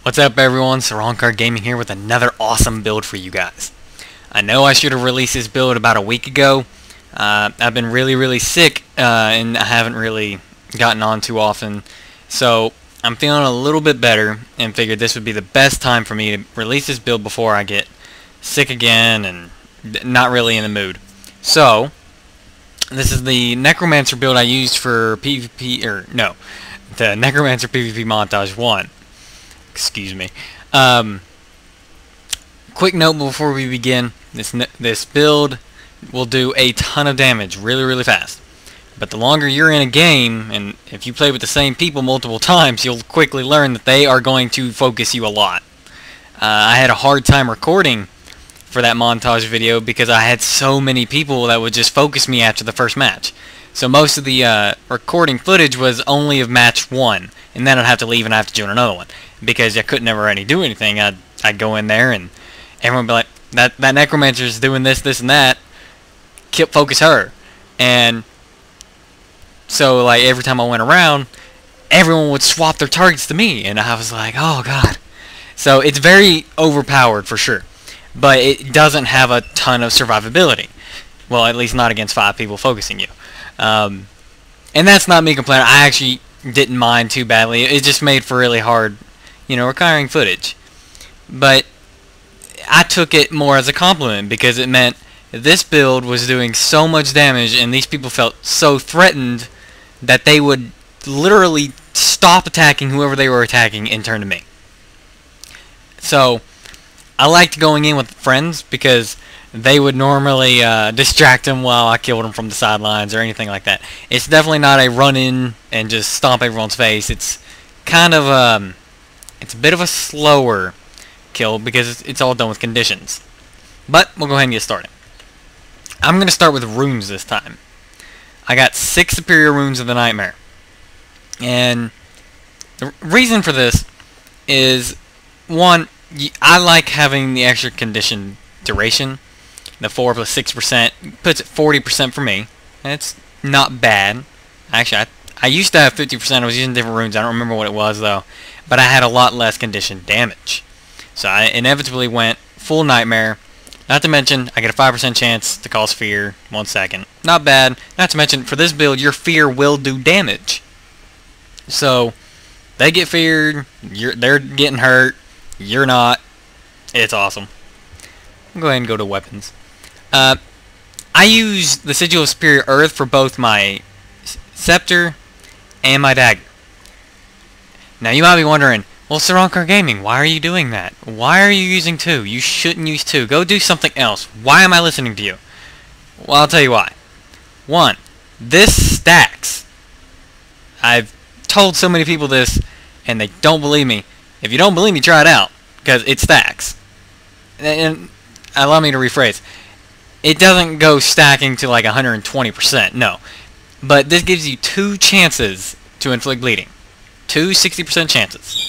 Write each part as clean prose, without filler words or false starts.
What's up everyone, Sorankar Gaming here with another awesome build for you guys. I know I should have released this build about a week ago. I've been really sick and I haven't really gotten on too often. So I'm feeling a little bit better and figured this would be the best time for me to release this build before I get sick again and not really in the mood. So this is the Necromancer build I used for the Necromancer PvP Montage 1. Excuse me. Quick note before we begin: this build will do a ton of damage really fast. But the longer you're in a game, and if you play with the same people multiple times, you'll quickly learn that they are going to focus you a lot. I had a hard time recording for that montage video because I had so many people that would just focus me after the first match. So most of the recording footage was only of match 1, and then I'd have to leave and I have to join another one because I couldn't ever do anything. I'd go in there and everyone would be like, that Necromancer's doing this, and that. Focus her. And so like every time I went around, everyone would swap their targets to me, and I was like, oh god. So it's very overpowered for sure, but it doesn't have a ton of survivability. Well, at least not against 5 people focusing you. And that's not me complaining. I actually didn't mind too badly. It just made for really hard, recurring footage. But I took it more as a compliment because it meant this build was doing so much damage and these people felt so threatened that they would literally stop attacking whoever they were attacking and turn to me. So I liked going in with friends because they would normally distract them while I killed them from the sidelines or anything like that. It's definitely not a run in and just stomp everyone's face. It's kind of it's a bit of a slower kill because it's all done with conditions. But we'll go ahead and get started. I'm going to start with runes this time. I got 6 superior runes of the Nightmare. And the reason for this is, one, I like having the extra condition duration. The 4 plus 6% puts it 40% for me. It's not bad. Actually, I used to have 50%. I was using different runes. I don't remember what it was, though. But I had a lot less condition damage. So I inevitably went full Nightmare. Not to mention, I get a 5% chance to cause fear 1 second. Not bad. Not to mention, for this build, your fear will do damage. So, they get feared, they're getting hurt, you're not. It's awesome. I'll go ahead and go to weapons. I use the Sigil of Superior Earth for both my Scepter and my dagger. Now, you might be wondering, well, Sorankar Gaming, why are you doing that? Why are you using 2? You shouldn't use 2. Go do something else. Why am I listening to you? Well, I'll tell you why. 1, this stacks. I've told so many people this, and they don't believe me. If you don't believe me, try it out, because it stacks. And allow me to rephrase. It doesn't go stacking to like 120%, no. But this gives you 2 chances to inflict bleeding. 2 60% chances.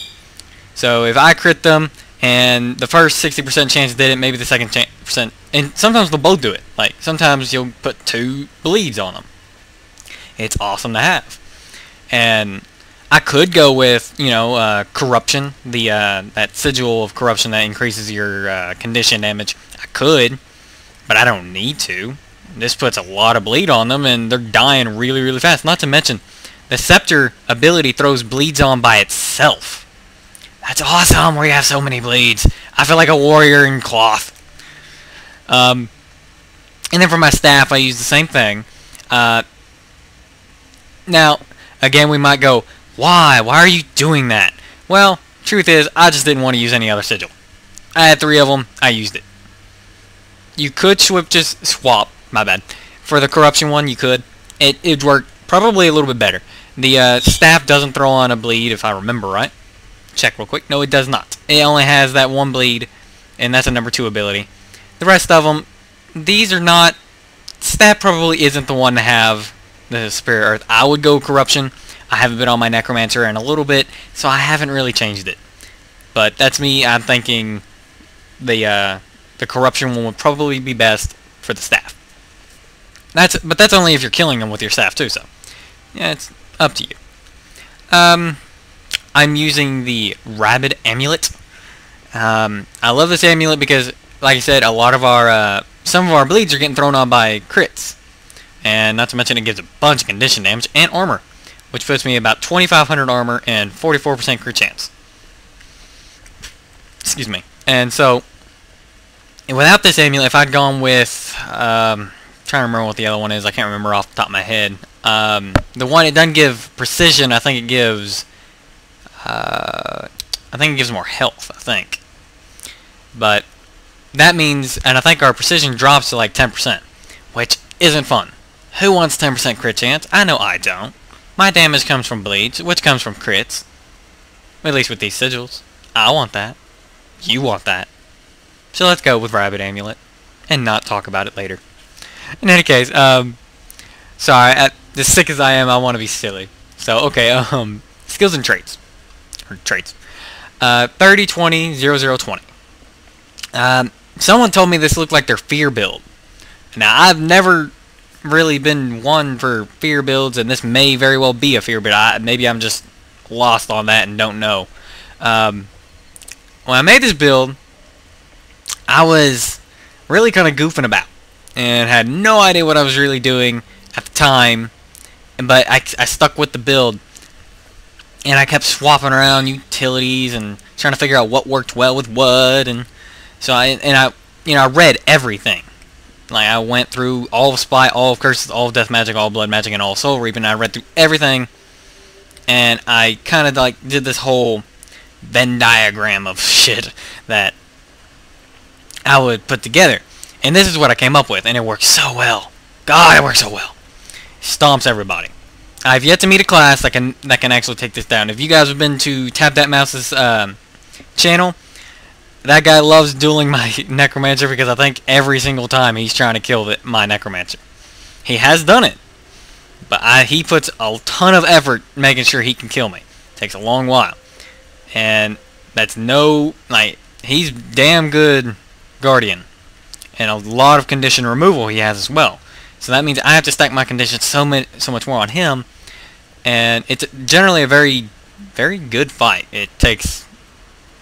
So if I crit them, and the first 60% chance did it, maybe the second percent, and sometimes they'll both do it. Like, sometimes you'll put 2 bleeds on them. It's awesome to have. And I could go with, corruption, that sigil of corruption that increases your condition damage. I could, but I don't need to. This puts a lot of bleed on them, and they're dying really fast. Not to mention, the Scepter ability throws bleeds on by itself. That's awesome, where you have so many bleeds. I feel like a warrior in cloth. And then for my staff, I use the same thing. Now, again, we might go, why? Why are you doing that? Well, truth is, I just didn't want to use any other sigil. I had 3 of them. I used it. You could just swap. My bad. For the corruption one, you could. It'd work probably a little bit better. The staff doesn't throw on a bleed, if I remember right. Check real quick. No, it does not. It only has that 1 bleed, and that's a number 2 ability. The rest of them, these are not. Staff probably isn't the one to have the Superior Earth. I would go corruption. I haven't been on my Necromancer in a little bit, so I haven't really changed it. But that's me. I'm thinking the corruption one would probably be best for the staff. But that's only if you're killing them with your staff too. So yeah, it's up to you. I'm using the Rabbit Amulet. I love this amulet because, like I said, a lot of our some of our bleeds are getting thrown on by crits, and not to mention it gives a bunch of condition damage and armor, which puts me about 2,500 armor and 44% crit chance. Excuse me. And so, without this amulet, if I'd gone with, trying to remember what the other one is, I can't remember off the top of my head. The one, it doesn't give precision, I think it gives, more health, I think. But, that means, and I think our precision drops to like 10%, which isn't fun. Who wants 10% crit chance? I know I don't. My damage comes from bleeds, which comes from crits. At least with these sigils. I want that. You want that. So let's go with Rabbit Amulet, and not talk about it later. In any case, sorry, as sick as I am, I want to be silly. So, okay, skills and traits. Or traits. 30, 20, 0, 0, 20. Someone told me this looked like their fear build. Now, I've never really been one for fear builds, and this may very well be a fear build. Maybe I'm just lost on that and don't know. When I made this build, I was really kind of goofing about and had no idea what I was really doing at the time, but I stuck with the build, and I kept swapping around utilities and trying to figure out what worked well with what, and so I read everything. Like, I went through all of Spy, all of Curses, all of Death Magic, all of Blood Magic, and all of Soul Reaping, and I read through everything, and I kind of like did this whole Venn diagram of shit that I would put together. And this is what I came up with, and it works so well. God, it works so well. Stomps everybody. I've yet to meet a class that can actually take this down. If you guys have been to TapDatMouse's channel, that guy loves dueling my Necromancer because I think every single time he's trying to kill my Necromancer. He has done it, but he puts a ton of effort making sure he can kill me. Takes a long while. And that's he's damn good Guardian. And a lot of condition removal he has as well. So that means I have to stack my conditions so much more on him. And it's generally a very, very good fight. It takes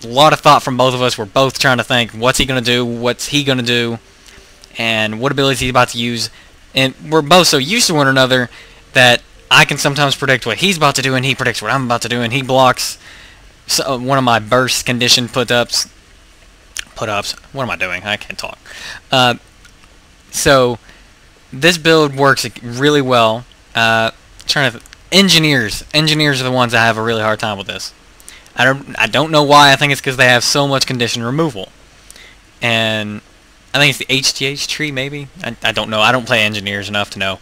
a lot of thought from both of us. We're both trying to think, what's he going to do, what's he going to do, and what abilities he's about to use. And we're both so used to one another that I can sometimes predict what he's about to do, and he predicts what I'm about to do, and he blocks one of my burst condition put-ups. What am I doing? I can't talk. So this build works really well. Engineers are the ones that have a really hard time with this. I don't know why. I think it's because they have so much condition removal, and I think it's the HTH tree, maybe. I don't know. I don't play engineers enough to know,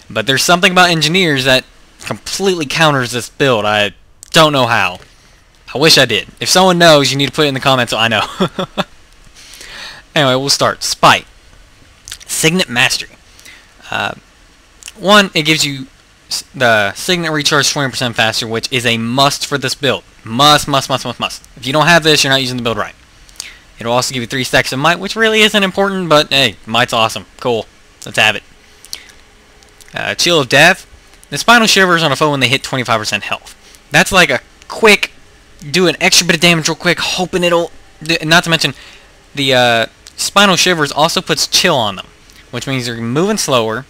but there's something about engineers that completely counters this build. I don't know how. I wish I did. If someone knows, you need to put it in the comments so I know. Anyway, we'll start. Spite. Signet Mastery. One, it gives you the Signet recharge 20% faster, which is a must for this build. Must. If you don't have this, you're not using the build right. It'll also give you 3 stacks of Might, which really isn't important, but hey, Might's awesome. Cool. Let's have it. Chill of Death. The Spinal Shivers on a foe when they hit 25% health. That's like a quick, do an extra bit of damage real quick, hoping it'll... Not to mention, the Spinal Shivers also puts chill on them, which means they're moving slower.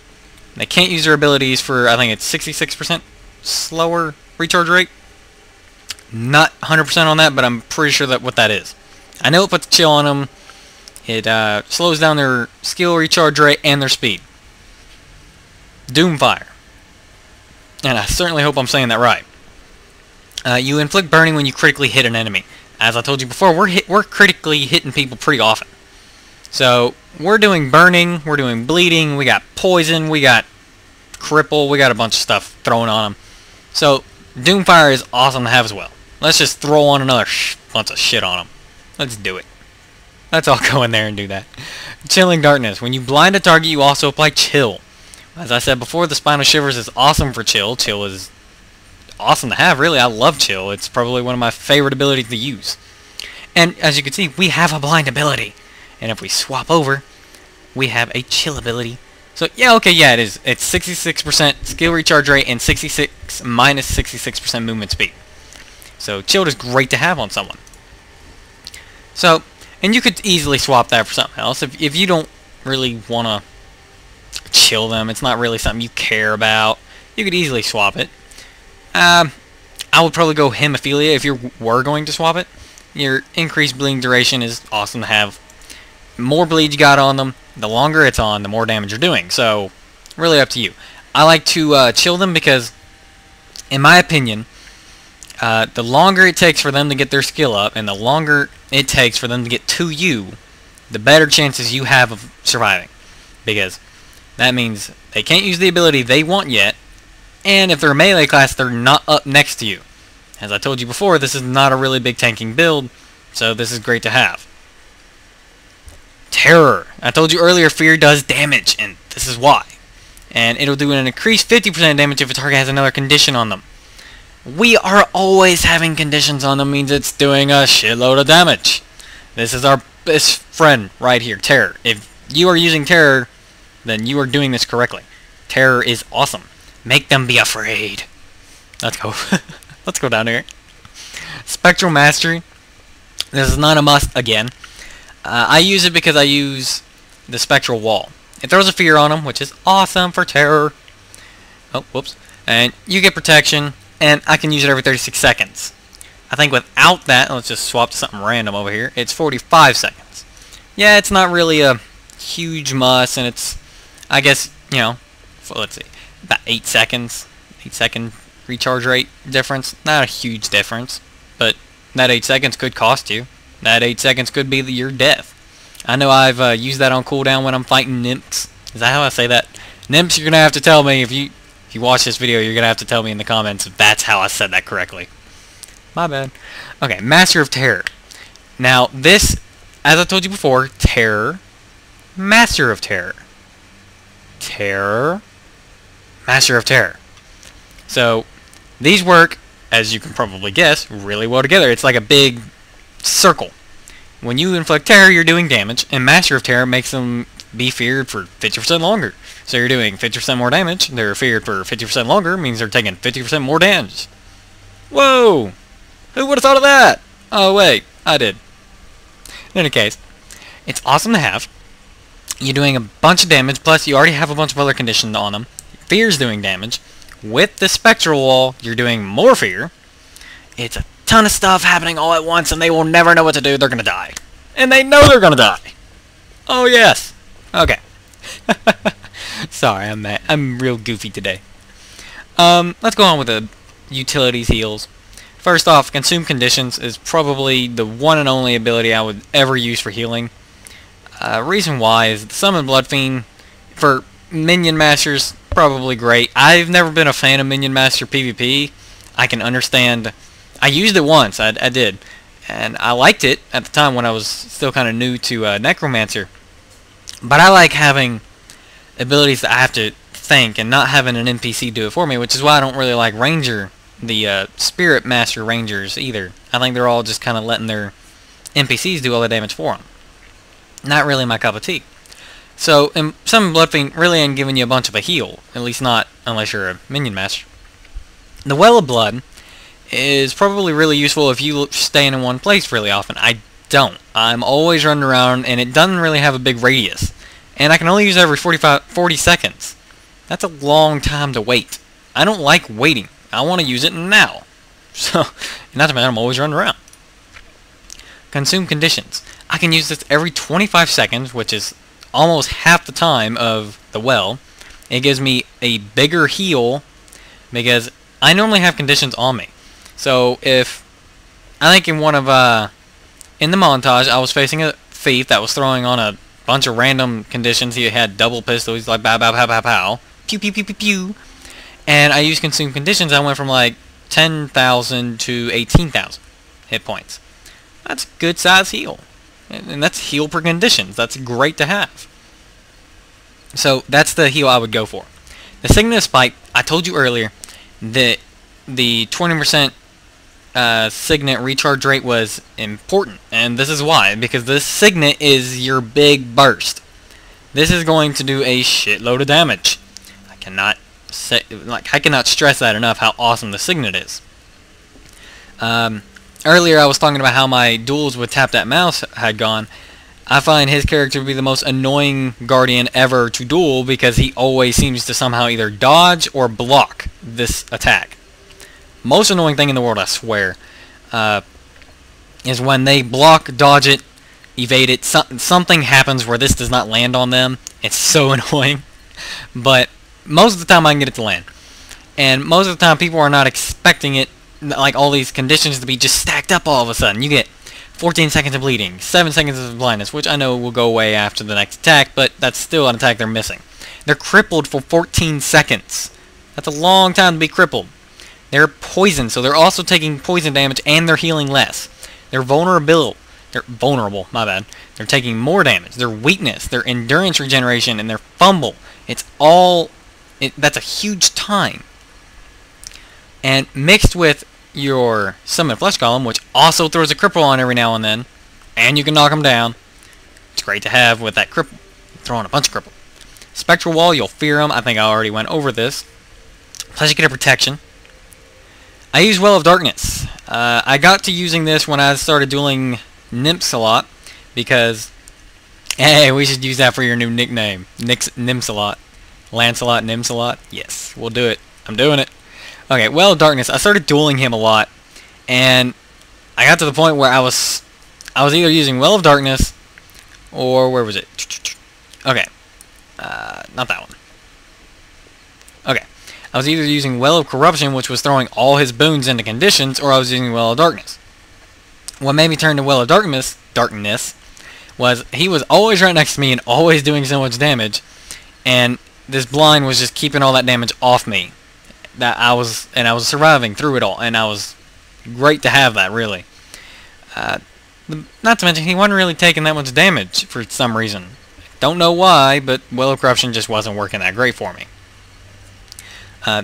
They can't use their abilities for, I think it's 66% slower recharge rate. Not 100% on that, but I'm pretty sure that what that is. I know it puts chill on them. It slows down their skill recharge rate and their speed. Doomfire. And I certainly hope I'm saying that right. You inflict burning when you critically hit an enemy. As I told you before, we're critically hitting people pretty often. So, we're doing burning, we're doing bleeding, we got poison, we got cripple, we got a bunch of stuff thrown on them. So, Doomfire is awesome to have as well. Let's just throw on another bunch of shit on them. Let's do it. Let's all go in there and do that. Chilling Darkness. When you blind a target, you also apply Chill. As I said before, the Spinal Shivers is awesome for Chill. Chill is awesome to have, really. I love Chill. It's probably one of my favorite abilities to use. And as you can see, we have a blind ability. And if we swap over, we have a Chill ability. So, yeah, okay, yeah, it is. It's 66% skill recharge rate and minus 66% movement speed. So chilled is great to have on someone. So, and you could easily swap that for something else. If you don't really want to chill them, it's not really something you care about, you could easily swap it. I would probably go Hemophilia if you were going to swap it. Your increased bleeding duration is awesome to have. The more bleed you got on them, the longer it's on, the more damage you're doing. So, really up to you. I like to chill them because, in my opinion, the longer it takes for them to get their skill up, and the longer it takes for them to get to you, the better chances you have of surviving. Because that means they can't use the ability they want yet, and if they're a melee class, they're not up next to you. As I told you before, this is not a really big tanking build, so this is great to have. Terror. I told you earlier, fear does damage, and this is why. And it'll do an increased 50% damage if a target has another condition on them. We are always having conditions on them, means it's doing a shitload of damage. This is our best friend right here, Terror. If you are using Terror, then you are doing this correctly. Terror is awesome. Make them be afraid. Let's go. Let's go down here. Spectral Mastery. This is not a must again. I use it because I use the Spectral Wall. It throws a fear on them, which is awesome for Terror. Oh, whoops. And you get protection, and I can use it every 36 seconds. I think without that, let's just swap to something random over here, it's 45 seconds. Yeah, it's not really a huge must, and it's, I guess, you know, let's see, about 8 seconds. 8-second recharge rate difference. Not a huge difference, but that 8 seconds could cost you. That 8 seconds could be your death. I know I've used that on cooldown when I'm fighting Nhymx. Is that how I say that? Nhymx, you're going to have to tell me if you watch this video, you're going to have to tell me in the comments if that's how I said that correctly. My bad. Okay, Master of Terror. Now, this, as I told you before, Terror, Master of Terror. Terror, Master of Terror. So, these work, as you can probably guess, really well together. It's like a big circle. When you inflict terror, you're doing damage, and Master of Terror makes them be feared for 50% longer. So you're doing 50% more damage, they're feared for 50% longer, means they're taking 50% more damage. Whoa! Who would have thought of that? Oh wait, I did. In any case, it's awesome to have. You're doing a bunch of damage, plus you already have a bunch of other conditions on them. Fear's doing damage. With the Spectral Wall, you're doing more fear. It's a ton of stuff happening all at once, and they will never know what to do. They're gonna die. And they know they're gonna die. Oh yes. Okay. Sorry, I'm real goofy today. Let's go on with the utilities heals. First off, Consume Conditions is probably the one and only ability I would ever use for healing. Reason why is the Summon Blood Fiend for Minion Masters, probably great. I've never been a fan of Minion Master PvP. I can understand. I used it once, I did, and I liked it at the time when I was still kind of new to Necromancer. But I like having abilities that I have to think and not having an NPC do it for me, which is why I don't really like the Spirit Master Rangers either. I think they're all just kind of letting their NPCs do all the damage for them. Not really my cup of tea. So, Summon Blood Fiend really ain't giving you a bunch of a heal, at least not unless you're a Minion Master. The Well of Blood is probably really useful if you stay in one place really often. I don't. I'm always running around, and it doesn't really have a big radius. And I can only use it every 40 seconds. That's a long time to wait. I don't like waiting. I want to use it now. So, not to mention, I'm always running around. Consume Conditions. I can use this every 25 seconds, which is almost half the time of the well. It gives me a bigger heal because I normally have conditions on me. So if I think in one of in the montage I was facing a thief that was throwing on a bunch of random conditions. He had double pistols. He's like bow bow pow pow pow, pew pew pew pew pew, and I used Consume Conditions. I went from like 10,000 to 18,000 hit points. That's a good size heal. And that's heal per conditions. That's great to have. So that's the heal I would go for. The Signet Spike, I told you earlier that the 20% Signet recharge rate was important. And this is why. Because this Signet is your big burst. This is going to do a shitload of damage. I cannot stress that enough how awesome the Signet is. Earlier I was talking about how my duels with TapDatMouse had gone. I find his character to be the most annoying Guardian ever to duel because he always seems to somehow either dodge or block this attack. Most annoying thing in the world, I swear, is when they block, dodge it, evade it, something happens where this does not land on them. It's so annoying. But most of the time I can get it to land. And most of the time people are not expecting it, like all these conditions to be just stacked up all of a sudden. You get 14 seconds of bleeding, 7 seconds of blindness, which I know will go away after the next attack, but that's still an attack they're missing. They're crippled for 14 seconds. That's a long time to be crippled. They're poisoned, so they're also taking poison damage and they're healing less. They're vulnerable, my bad. They're taking more damage. Their weakness, their endurance regeneration, and their fumble. It's all... that's a huge time. And mixed with your Summon Flesh Golem, which also throws a cripple on every now and then, and you can knock them down. It's great to have with that cripple. Throwing a bunch of cripple. Spectral Wall, you'll fear them. I think I already went over this. Plus you get a protection. I use Well of Darkness. I got to using this when I started dueling Nhymx a lot, because, hey, we should use that for your new nickname. Nhymx a lot. Lancelot, Nhymx a lot. Yes, we'll do it. I'm doing it. Okay, Well of Darkness. I started dueling him a lot, and I got to the point where I was either using Well of Darkness, or where was it? Okay, not that one. Okay, I was either using Well of Corruption, which was throwing all his boons into conditions, or I was using Well of Darkness. What made me turn to Well of Darkness was he was always right next to me and always doing so much damage, and this blind was just keeping all that damage off me. I was surviving through it all, and I was great to have that, really. Not to mention, he wasn't really taking that much damage for some reason. Don't know why, but Well of Corruption just wasn't working that great for me.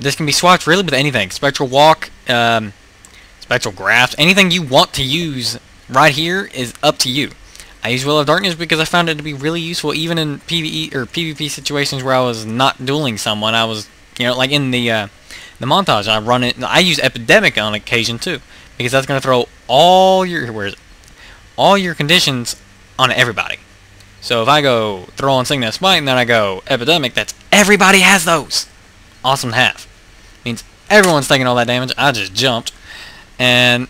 This can be swapped really with anything. Spectral Walk, Spectral Grasp, anything you want to use right here is up to you. I use Well of Darkness because I found it to be really useful even in PvE or PvP situations where I was not dueling someone. I was, like in the montage, I run it. I use Epidemic on occasion too, because that's going to throw all your conditions on everybody. So if I go throw on Signet Smite and then I go Epidemic, that's everybody has those. Awesome to have. Means everyone's taking all that damage. I just jumped, and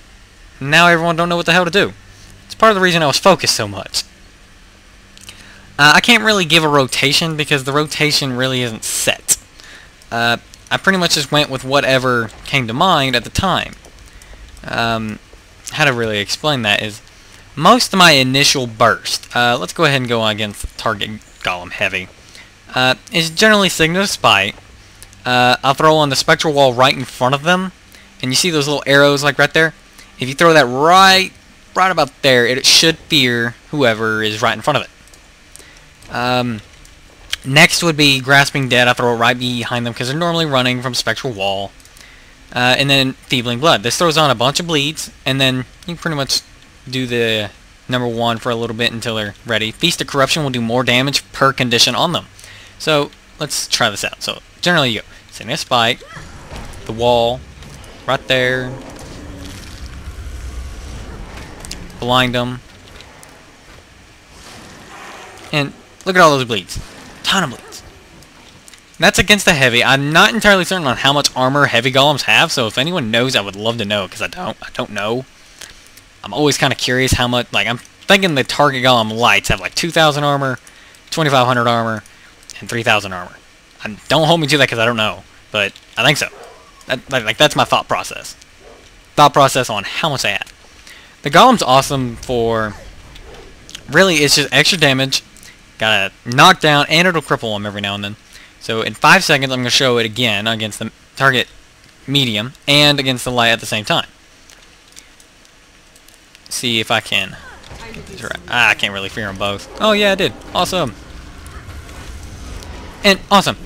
now everyone don't know what the hell to do. It's part of the reason I was focused so much. I can't really give a rotation because the rotation really isn't set. I pretty much just went with whatever came to mind at the time. How to really explain that is, most of my initial burst, let's go ahead and go against the target golem heavy, is generally Signet Spite. I'll throw on the Spectral Wall right in front of them, and you see those little arrows like right there? If you throw that right about there, it should fear whoever is right in front of it. Next would be Grasping Dead. I throw it right behind them because they're normally running from Spectral Wall. And then Feebling Blood. This throws on a bunch of bleeds, and then you can pretty much do the number one for a little bit until they're ready. Feast of Corruption will do more damage per condition on them. So let's try this out. So generally you go Signet Spite, the wall, right there, blind them, and look at all those bleeds. Ton of bleeds. That's against the heavy. I'm not entirely certain on how much armor heavy golems have, so if anyone knows, I would love to know, because I don't know. I'm always kind of curious how much, like, I'm thinking the target golem lights have like 2,000 armor, 2,500 armor, and 3,000 armor. Don't hold me to that because I don't know, but I think so. That's my thought process. Thought process on how much they have. The golem's awesome for, really, it's just extra damage. Got a knockdown, and it'll cripple them every now and then. So in 5 seconds, I'm going to show it again against the target medium and against the light at the same time. See if I can. I can't really fear them both. Oh yeah, I did. Awesome. And awesome.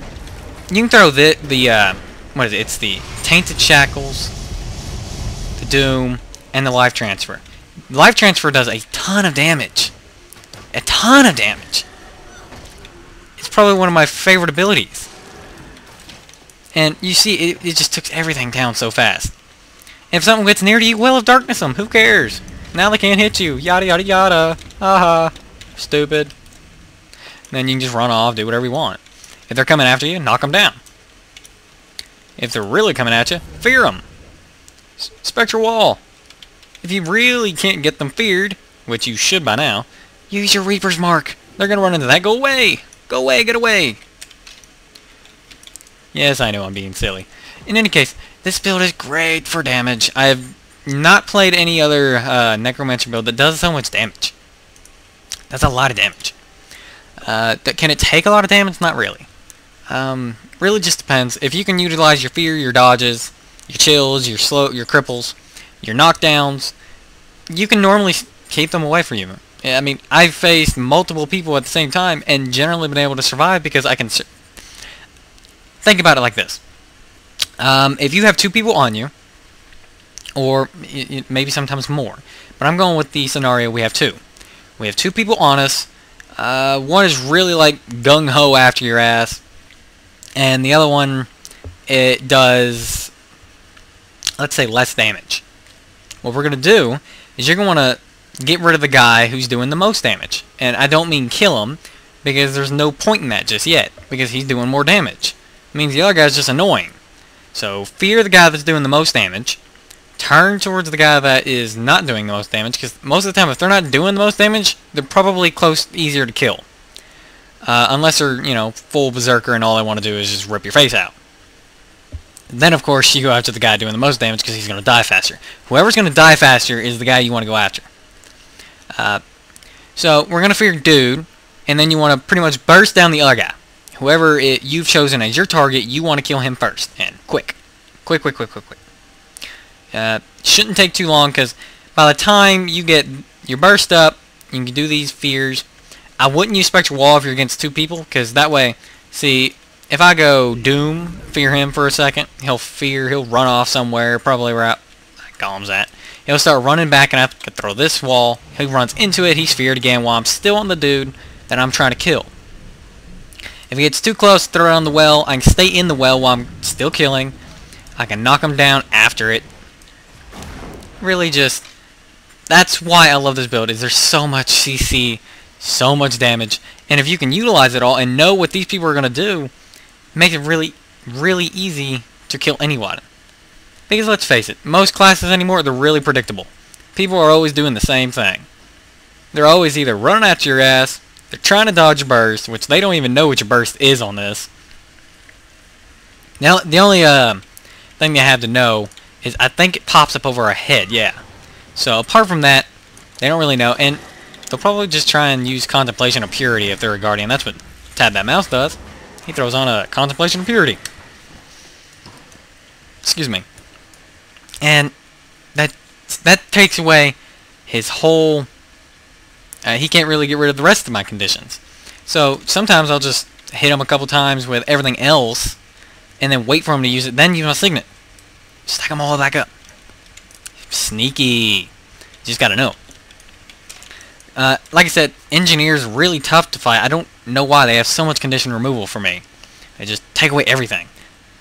You can throw what is it? It's the Tainted Shackles, the Doom, and the Life Transfer. Life Transfer does a ton of damage. A ton of damage. It's probably one of my favorite abilities. And you see, it just took everything down so fast. If something gets near to you, Will of Darkness them. Who cares? Now they can't hit you. Yada yada yada. Haha. Stupid. Then you can just run off, do whatever you want. If they're coming after you, knock them down. If they're really coming at you, fear them. Spectral Wall. If you really can't get them feared, which you should by now, use your Reaper's Mark. They're going to run into that. Go away. Go away. Get away. Yes, I know I'm being silly. In any case, this build is great for damage. I have not played any other Necromancer build that does so much damage. That's a lot of damage. Can it take a lot of damage? Not really. Really just depends. If you can utilize your fear, your dodges, your chills, your cripples, your knockdowns, you can normally keep them away from you. I mean, I've faced multiple people at the same time and generally been able to survive because I can... Think about it like this. If you have 2 people on you, or maybe sometimes more, but I'm going with the scenario we have 2. We have 2 people on us. One is really like gung-ho after your ass, and the other one, it does, let's say, less damage. What we're going to do is you're going to want to get rid of the guy who's doing the most damage. And I don't mean kill him, because there's no point in that just yet, because he's doing more damage. It means the other guy's just annoying. So fear the guy that's doing the most damage, turn towards the guy that is not doing the most damage, because most of the time if they're not doing the most damage, they're probably easier to kill. Unless they're, you know, full berserker and all they want to do is just rip your face out. Then of course you go after the guy doing the most damage because he's going to die faster. Whoever's going to die faster is the guy you want to go after. So we're going to fear dude, and then you want to pretty much burst down the other guy. Whoever you've chosen as your target, you want to kill him first. And quick. Quick. Shouldn't take too long, because by the time you get your burst up, you can do these fears. I wouldn't use Spectral Wall if you're against 2 people, because that way, see, if I go Doom, fear him for a second, he'll run off somewhere, probably where Golem's at. He'll start running back, and I have to throw this wall. He runs into it, he's feared again while I'm still on the dude that I'm trying to kill. If he gets too close, throw it on the well. I can stay in the well while I'm still killing. I can knock him down after it. Really just... That's why I love this build, is there's so much CC, so much damage. And if you can utilize it all and know what these people are going to do, make it really, really easy to kill anyone. Because let's face it, most classes anymore, they're really predictable. People are always doing the same thing. They're always either running at your ass, they're trying to dodge your burst, which they don't even know what your burst is on this. Now, the only thing they have to know is I think it pops up over our head, yeah. So, apart from that, they don't really know, and they'll probably just try and use Contemplation of Purity if they're a Guardian. That's what TapDatMouse does. He throws on a Contemplation of Purity. Excuse me. And that takes away his whole... he can't really get rid of the rest of my conditions. So sometimes I'll just hit him a couple times with everything else, and then wait for him to use it, then use my Signet. Stack them all back up. Sneaky. You just gotta know. Like I said, Engineer's really tough to fight. I don't know why they have so much condition removal for me. They just take away everything.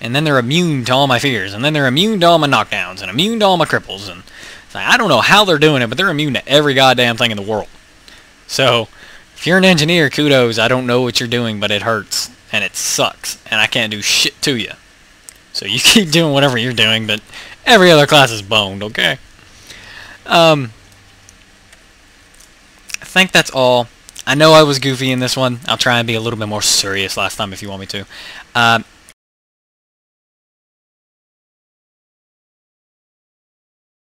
And then they're immune to all my fears, and then they're immune to all my knockdowns, and immune to all my cripples, and it's like, I don't know how they're doing it, but they're immune to every goddamn thing in the world. So, if you're an engineer, kudos. I don't know what you're doing, but it hurts, and it sucks, and I can't do shit to you. So you keep doing whatever you're doing, but every other class is boned, okay? I think that's all. I know I was goofy in this one. I'll try and be a little bit more serious last time if you want me to.